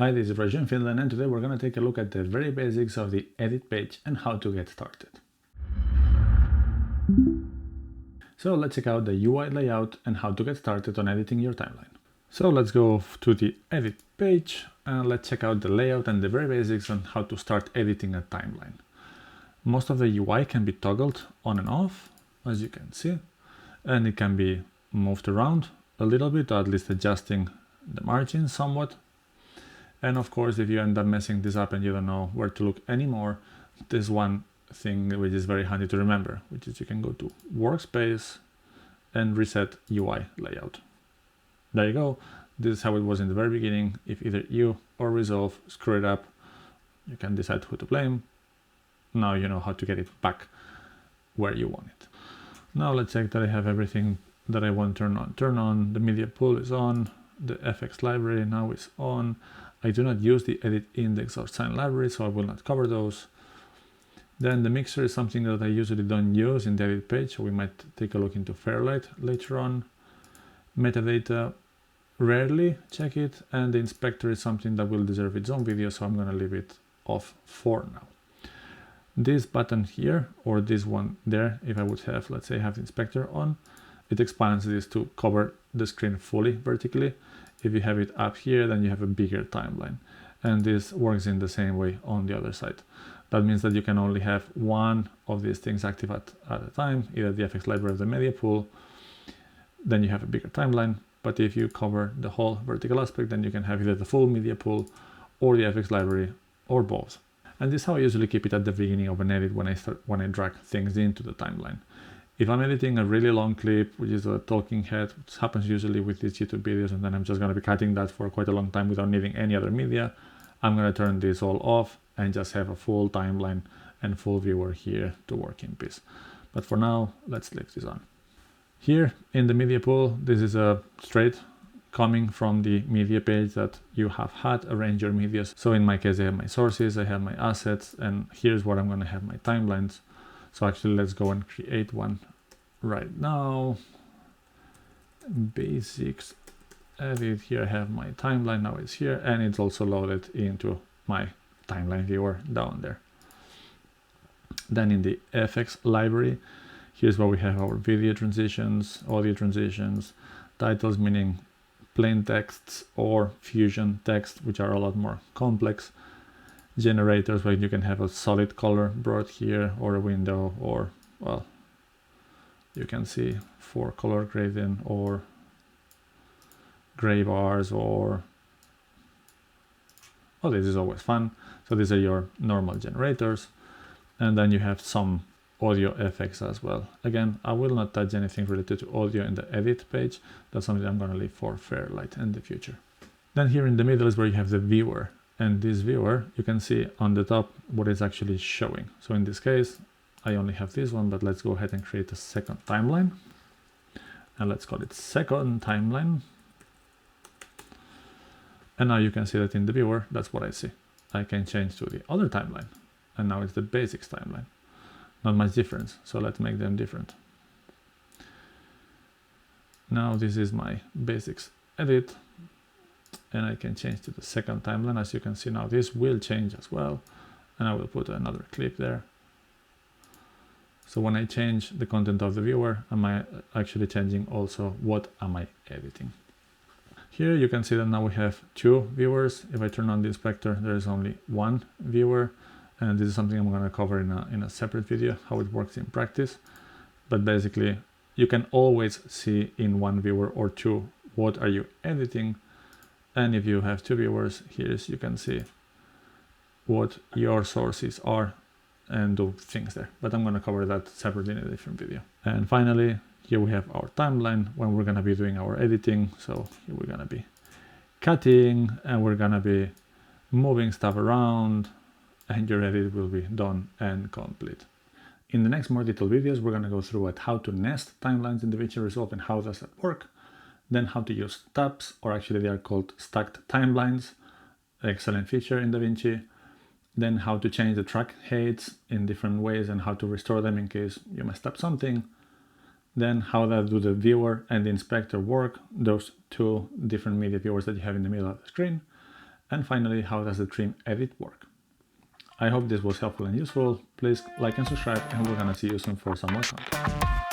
Hi, this is Raju in Finland, and today we're going to take a look at the very basics of the edit page and how to get started. So let's check out the UI layout and how to get started on editing your timeline. So let's go to the edit page and let's check out the layout and the very basics on how to start editing a timeline. Most of the UI can be toggled on and off, as you can see, and it can be moved around a little bit, or at least adjusting the margins somewhat. And of course, if you end up messing this up and you don't know where to look anymore, there's one thing which is very handy to remember, which is you can go to Workspace and reset UI layout. There you go. This is how it was in the very beginning. If either you or Resolve screw it up, you can decide who to blame. Now you know how to get it back where you want it. Now let's check that I have everything that I want to turn on. Turn on, the media pool is on, the FX library now is on. I do not use the edit index or sign library, so I will not cover those. Then the mixer is something that I usually don't use in the edit page, so we might take a look into Fairlight later on. Metadata, rarely check it, and the inspector is something that will deserve its own video, so I'm going to leave it off for now. This button here, or this one there, if I would have, let's say, have the inspector on, it expands this to cover the screen fully vertically. If you have it up here, then you have a bigger timeline. And this works in the same way on the other side. That means that you can only have one of these things active at a time, either the FX library or the media pool. Then you have a bigger timeline. But if you cover the whole vertical aspect, then you can have either the full media pool or the FX library or both. And this is how I usually keep it at the beginning of an edit when I drag things into the timeline. If I'm editing a really long clip, which is a talking head, which happens usually with these YouTube videos, and then I'm just going to be cutting that for quite a long time without needing any other media, I'm going to turn this all off and just have a full timeline and full viewer here to work in peace. But for now, let's leave this on. Here in the media pool, this is a straight coming from the media page that you have had, arrange your media. So in my case, I have my sources, I have my assets, and here's where I'm going to have my timelines. So actually, let's go and create one right now. Basics, edit, here I have my timeline, now it's here, and it's also loaded into my timeline viewer down there. Then in the FX library, here's where we have our video transitions, audio transitions, titles meaning plain texts or fusion text, which are a lot more complex. Generators, where you can have a solid color brought here, or a window, or, well, you can see for color gradient or gray bars, or, oh, this is always fun. So these are your normal generators. And then you have some audio effects as well. Again, I will not touch anything related to audio in the edit page. That's something I'm going to leave for Fairlight in the future. Then here in the middle is where you have the viewer. And this viewer, you can see on the top what is actually showing. So in this case, I only have this one, but let's go ahead and create a second timeline. And let's call it second timeline. And now you can see that in the viewer, that's what I see. I can change to the other timeline. And now it's the basics timeline. Not much difference, so let's make them different. Now this is my basics edit. And I can change to the second timeline. As you can see now, this will change as well. And I will put another clip there. So when I change the content of the viewer, am I actually changing also what am I editing? Here you can see that now we have two viewers. If I turn on the inspector, there is only one viewer. And this is something I'm going to cover in a separate video, how it works in practice. But basically, you can always see in one viewer or two what are you editing. And if you have two viewers, you can see what your sources are and do things there. But I'm going to cover that separately in a different video. And finally, here we have our timeline when we're going to be doing our editing. So here we're going to be cutting and we're going to be moving stuff around, and your edit will be done and complete. In the next more detailed videos, we're going to go through at how to nest timelines in Davinci Resolve and how does that work. Then how to use tabs, or actually they are called stacked timelines, excellent feature in Davinci. Then how to change the track heights in different ways and how to restore them in case you messed up something. Then how that do the viewer and the inspector work, those two different media viewers that you have in the middle of the screen. And finally, how does the trim edit work? I hope this was helpful and useful. Please like and subscribe, and we're gonna see you soon for some more content.